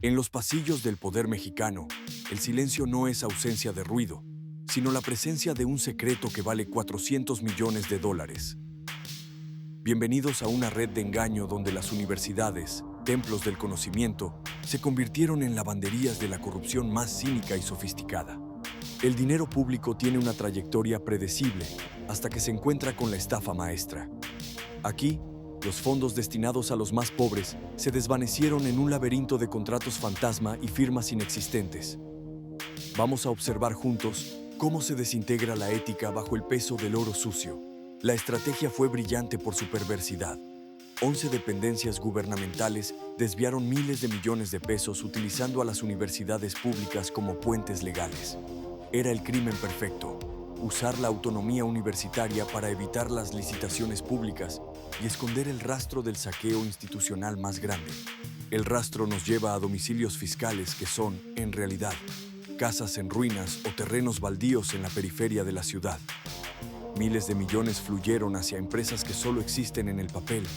En los pasillos del poder mexicano, el silencio no es ausencia de ruido, sino la presencia de un secreto que vale 400 millones de dólares. Bienvenidos a una red de engaño donde las universidades, templos del conocimiento, se convirtieron en lavanderías de la corrupción más cínica y sofisticada. El dinero público tiene una trayectoria predecible hasta que se encuentra con la estafa maestra. Aquí, los fondos destinados a los más pobres se desvanecieron en un laberinto de contratos fantasma y firmas inexistentes. Vamos a observar juntos cómo se desintegra la ética bajo el peso del oro sucio. La estrategia fue brillante por su perversidad. 11 dependencias gubernamentales desviaron miles de millones de pesos utilizando a las universidades públicas como puentes legales. Era el crimen perfecto: usar la autonomía universitaria para evitar las licitaciones públicas y esconder el rastro del saqueo institucional más grande. El rastro nos lleva a domicilios fiscales que son, en realidad, casas en ruinas o terrenos baldíos en la periferia de la ciudad. Miles de millones fluyeron hacia empresas que solo existen en el papel,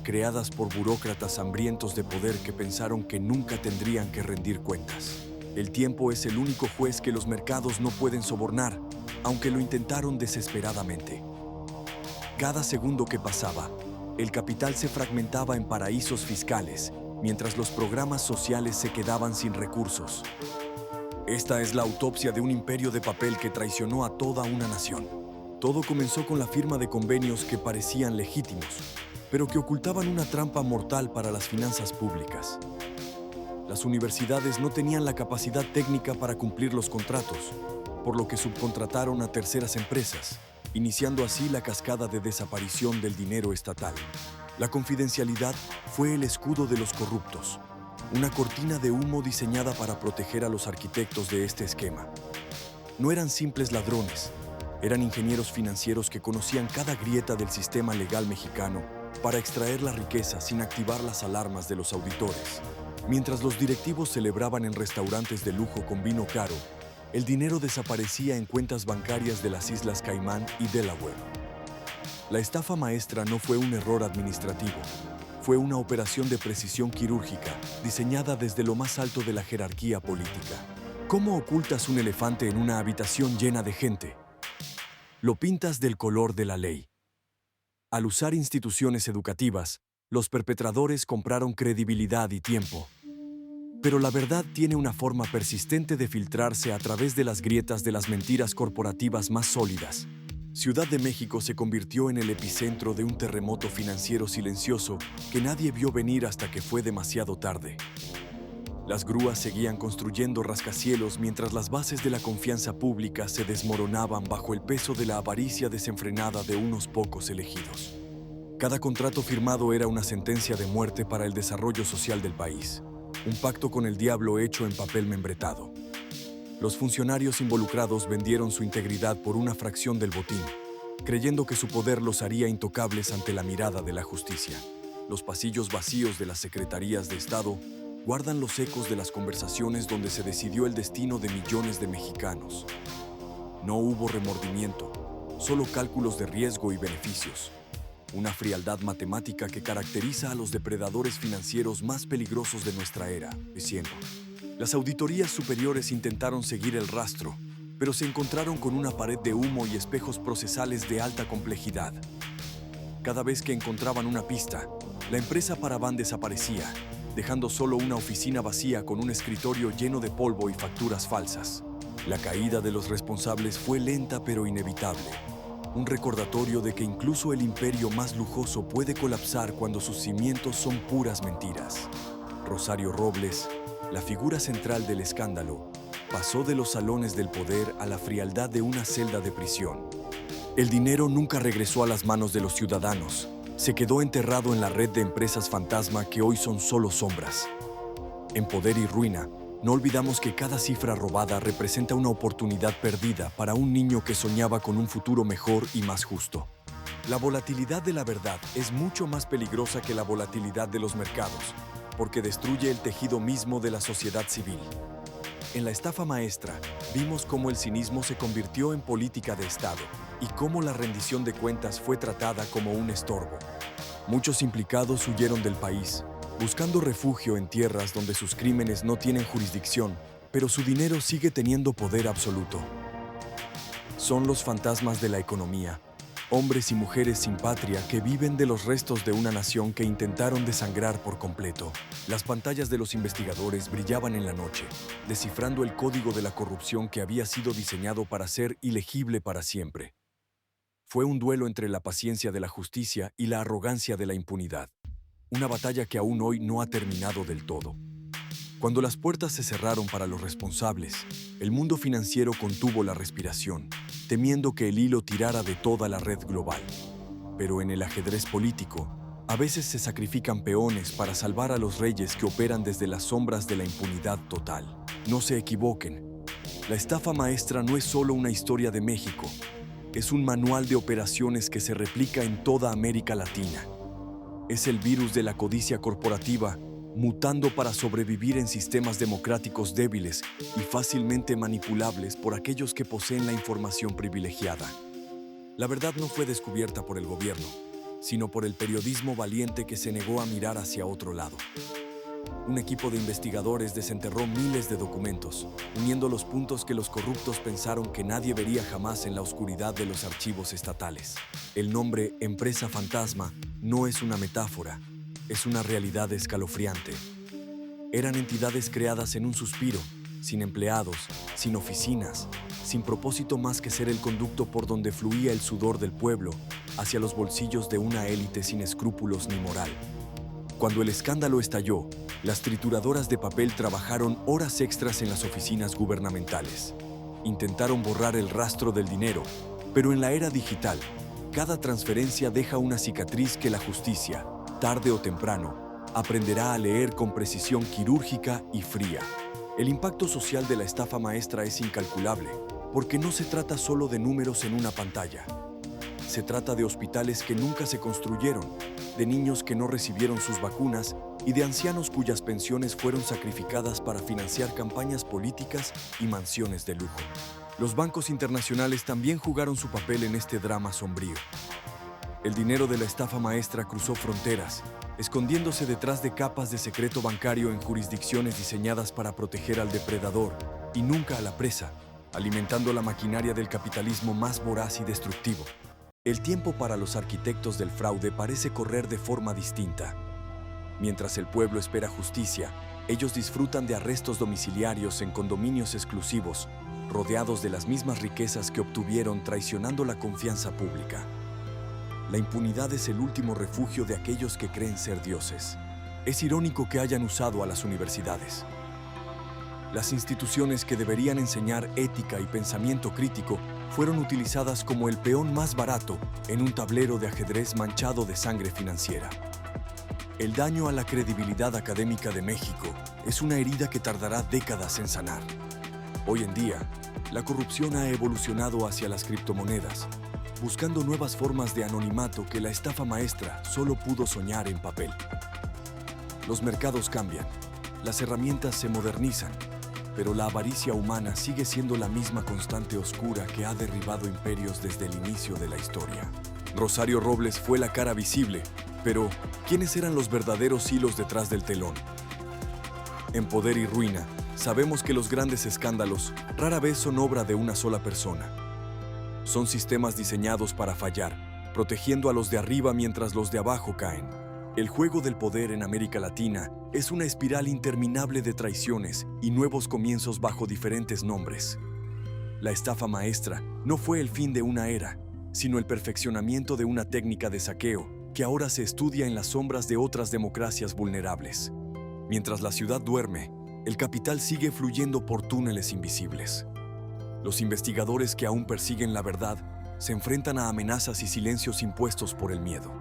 creadas por burócratas hambrientos de poder que pensaron que nunca tendrían que rendir cuentas. El tiempo es el único juez que los mercados no pueden sobornar, aunque lo intentaron desesperadamente. Cada segundo que pasaba, el capital se fragmentaba en paraísos fiscales, mientras los programas sociales se quedaban sin recursos. Esta es la autopsia de un imperio de papel que traicionó a toda una nación. Todo comenzó con la firma de convenios que parecían legítimos, pero que ocultaban una trampa mortal para las finanzas públicas. Las universidades no tenían la capacidad técnica para cumplir los contratos, por lo que subcontrataron a terceras empresas, iniciando así la cascada de desaparición del dinero estatal. La confidencialidad fue el escudo de los corruptos, una cortina de humo diseñada para proteger a los arquitectos de este esquema. No eran simples ladrones, eran ingenieros financieros que conocían cada grieta del sistema legal mexicano para extraer la riqueza sin activar las alarmas de los auditores. Mientras los directivos celebraban en restaurantes de lujo con vino caro, el dinero desaparecía en cuentas bancarias de las Islas Caimán y Delaware. La estafa maestra no fue un error administrativo, fue una operación de precisión quirúrgica diseñada desde lo más alto de la jerarquía política. ¿Cómo ocultas un elefante en una habitación llena de gente? Lo pintas del color de la ley. Al usar instituciones educativas, los perpetradores compraron credibilidad y tiempo. Pero la verdad tiene una forma persistente de filtrarse a través de las grietas de las mentiras corporativas más sólidas. Ciudad de México se convirtió en el epicentro de un terremoto financiero silencioso que nadie vio venir hasta que fue demasiado tarde. Las grúas seguían construyendo rascacielos mientras las bases de la confianza pública se desmoronaban bajo el peso de la avaricia desenfrenada de unos pocos elegidos. Cada contrato firmado era una sentencia de muerte para el desarrollo social del país. Un pacto con el diablo hecho en papel membretado. Los funcionarios involucrados vendieron su integridad por una fracción del botín, creyendo que su poder los haría intocables ante la mirada de la justicia. Los pasillos vacíos de las secretarías de Estado guardan los ecos de las conversaciones donde se decidió el destino de millones de mexicanos. No hubo remordimiento, solo cálculos de riesgo y beneficios. Una frialdad matemática que caracteriza a los depredadores financieros más peligrosos de nuestra era, diciendo. Las auditorías superiores intentaron seguir el rastro, pero se encontraron con una pared de humo y espejos procesales de alta complejidad. Cada vez que encontraban una pista, la empresa Paraván desaparecía, dejando solo una oficina vacía con un escritorio lleno de polvo y facturas falsas. La caída de los responsables fue lenta pero inevitable. Un recordatorio de que incluso el imperio más lujoso puede colapsar cuando sus cimientos son puras mentiras. Rosario Robles, la figura central del escándalo, pasó de los salones del poder a la frialdad de una celda de prisión. El dinero nunca regresó a las manos de los ciudadanos, se quedó enterrado en la red de empresas fantasma que hoy son solo sombras. En Poder y Ruina, no olvidamos que cada cifra robada representa una oportunidad perdida para un niño que soñaba con un futuro mejor y más justo. La volatilidad de la verdad es mucho más peligrosa que la volatilidad de los mercados, porque destruye el tejido mismo de la sociedad civil. En la estafa maestra, vimos cómo el cinismo se convirtió en política de Estado y cómo la rendición de cuentas fue tratada como un estorbo. Muchos implicados huyeron del país, buscando refugio en tierras donde sus crímenes no tienen jurisdicción, pero su dinero sigue teniendo poder absoluto. Son los fantasmas de la economía, hombres y mujeres sin patria que viven de los restos de una nación que intentaron desangrar por completo. Las pantallas de los investigadores brillaban en la noche, descifrando el código de la corrupción que había sido diseñado para ser ilegible para siempre. Fue un duelo entre la paciencia de la justicia y la arrogancia de la impunidad. Una batalla que aún hoy no ha terminado del todo. Cuando las puertas se cerraron para los responsables, el mundo financiero contuvo la respiración, temiendo que el hilo tirara de toda la red global. Pero en el ajedrez político, a veces se sacrifican peones para salvar a los reyes que operan desde las sombras de la impunidad total. No se equivoquen, la estafa maestra no es solo una historia de México, es un manual de operaciones que se replica en toda América Latina. Es el virus de la codicia corporativa, mutando para sobrevivir en sistemas democráticos débiles y fácilmente manipulables por aquellos que poseen la información privilegiada. La verdad no fue descubierta por el gobierno, sino por el periodismo valiente que se negó a mirar hacia otro lado. Un equipo de investigadores desenterró miles de documentos, uniendo los puntos que los corruptos pensaron que nadie vería jamás en la oscuridad de los archivos estatales. El nombre Empresa Fantasma no es una metáfora, es una realidad escalofriante. Eran entidades creadas en un suspiro, sin empleados, sin oficinas, sin propósito más que ser el conducto por donde fluía el sudor del pueblo hacia los bolsillos de una élite sin escrúpulos ni moral. Cuando el escándalo estalló, las trituradoras de papel trabajaron horas extras en las oficinas gubernamentales. Intentaron borrar el rastro del dinero, pero en la era digital, cada transferencia deja una cicatriz que la justicia, tarde o temprano, aprenderá a leer con precisión quirúrgica y fría. El impacto social de la estafa maestra es incalculable, porque no se trata solo de números en una pantalla. Se trata de hospitales que nunca se construyeron, de niños que no recibieron sus vacunas y de ancianos cuyas pensiones fueron sacrificadas para financiar campañas políticas y mansiones de lujo. Los bancos internacionales también jugaron su papel en este drama sombrío. El dinero de la estafa maestra cruzó fronteras, escondiéndose detrás de capas de secreto bancario en jurisdicciones diseñadas para proteger al depredador y nunca a la presa, alimentando la maquinaria del capitalismo más voraz y destructivo. El tiempo para los arquitectos del fraude parece correr de forma distinta. Mientras el pueblo espera justicia, ellos disfrutan de arrestos domiciliarios en condominios exclusivos, rodeados de las mismas riquezas que obtuvieron traicionando la confianza pública. La impunidad es el último refugio de aquellos que creen ser dioses. Es irónico que hayan usado a las universidades. Las instituciones que deberían enseñar ética y pensamiento crítico fueron utilizadas como el peón más barato en un tablero de ajedrez manchado de sangre financiera. El daño a la credibilidad académica de México es una herida que tardará décadas en sanar. Hoy en día, la corrupción ha evolucionado hacia las criptomonedas, buscando nuevas formas de anonimato que la estafa maestra solo pudo soñar en papel. Los mercados cambian, las herramientas se modernizan, pero la avaricia humana sigue siendo la misma constante oscura que ha derribado imperios desde el inicio de la historia. Rosario Robles fue la cara visible, pero ¿quiénes eran los verdaderos hilos detrás del telón? En Poder y Ruina, sabemos que los grandes escándalos rara vez son obra de una sola persona. Son sistemas diseñados para fallar, protegiendo a los de arriba mientras los de abajo caen. El juego del poder en América Latina es una espiral interminable de traiciones y nuevos comienzos bajo diferentes nombres. La estafa maestra no fue el fin de una era, sino el perfeccionamiento de una técnica de saqueo que ahora se estudia en las sombras de otras democracias vulnerables. Mientras la ciudad duerme, el capital sigue fluyendo por túneles invisibles. Los investigadores que aún persiguen la verdad se enfrentan a amenazas y silencios impuestos por el miedo.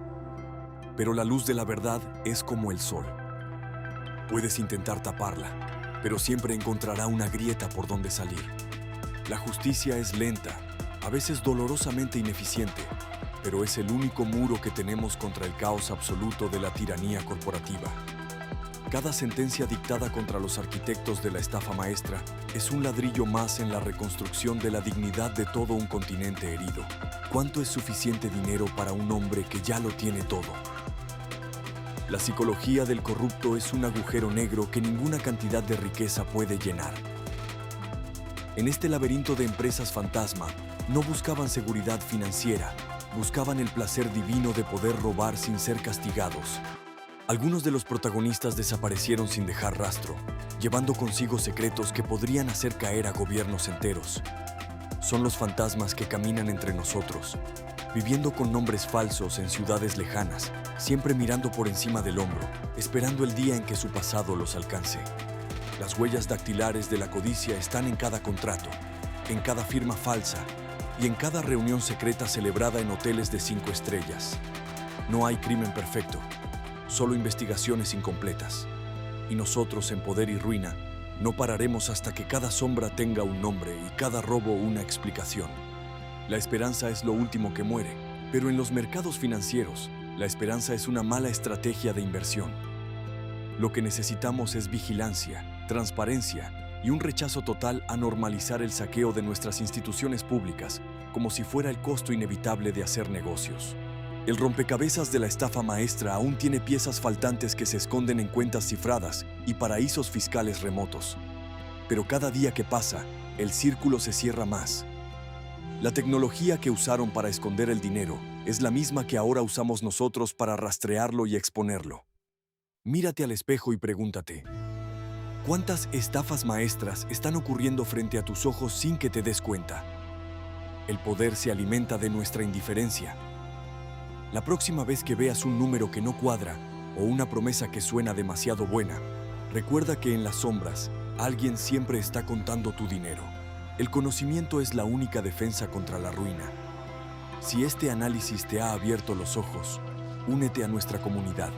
Pero la luz de la verdad es como el sol. Puedes intentar taparla, pero siempre encontrará una grieta por donde salir. La justicia es lenta, a veces dolorosamente ineficiente, pero es el único muro que tenemos contra el caos absoluto de la tiranía corporativa. Cada sentencia dictada contra los arquitectos de la estafa maestra es un ladrillo más en la reconstrucción de la dignidad de todo un continente herido. ¿Cuánto es suficiente dinero para un hombre que ya lo tiene todo? La psicología del corrupto es un agujero negro que ninguna cantidad de riqueza puede llenar. En este laberinto de empresas fantasma, no buscaban seguridad financiera, buscaban el placer divino de poder robar sin ser castigados. Algunos de los protagonistas desaparecieron sin dejar rastro, llevando consigo secretos que podrían hacer caer a gobiernos enteros. Son los fantasmas que caminan entre nosotros, viviendo con nombres falsos en ciudades lejanas, siempre mirando por encima del hombro, esperando el día en que su pasado los alcance. Las huellas dactilares de la codicia están en cada contrato, en cada firma falsa y en cada reunión secreta celebrada en hoteles de 5 estrellas. No hay crimen perfecto, solo investigaciones incompletas. Y nosotros, en Poder y Ruina, no pararemos hasta que cada sombra tenga un nombre y cada robo una explicación. La esperanza es lo último que muere, pero en los mercados financieros, la esperanza es una mala estrategia de inversión. Lo que necesitamos es vigilancia, transparencia y un rechazo total a normalizar el saqueo de nuestras instituciones públicas, como si fuera el costo inevitable de hacer negocios. El rompecabezas de la estafa maestra aún tiene piezas faltantes que se esconden en cuentas cifradas y paraísos fiscales remotos. Pero cada día que pasa, el círculo se cierra más. La tecnología que usaron para esconder el dinero es la misma que ahora usamos nosotros para rastrearlo y exponerlo. Mírate al espejo y pregúntate, ¿cuántas estafas maestras están ocurriendo frente a tus ojos sin que te des cuenta? El poder se alimenta de nuestra indiferencia. La próxima vez que veas un número que no cuadra o una promesa que suena demasiado buena, recuerda que en las sombras, alguien siempre está contando tu dinero. El conocimiento es la única defensa contra la ruina. Si este análisis te ha abierto los ojos, únete a nuestra comunidad.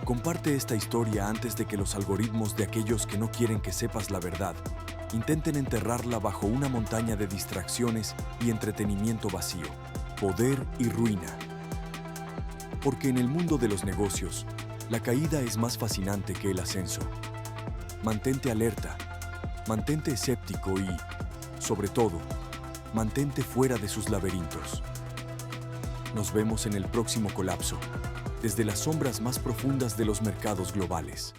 Comparte esta historia antes de que los algoritmos de aquellos que no quieren que sepas la verdad intenten enterrarla bajo una montaña de distracciones y entretenimiento vacío. Poder y Ruina. Porque en el mundo de los negocios, la caída es más fascinante que el ascenso. Mantente alerta, mantente escéptico y, sobre todo, mantente fuera de sus laberintos. Nos vemos en el próximo colapso, desde las sombras más profundas de los mercados globales.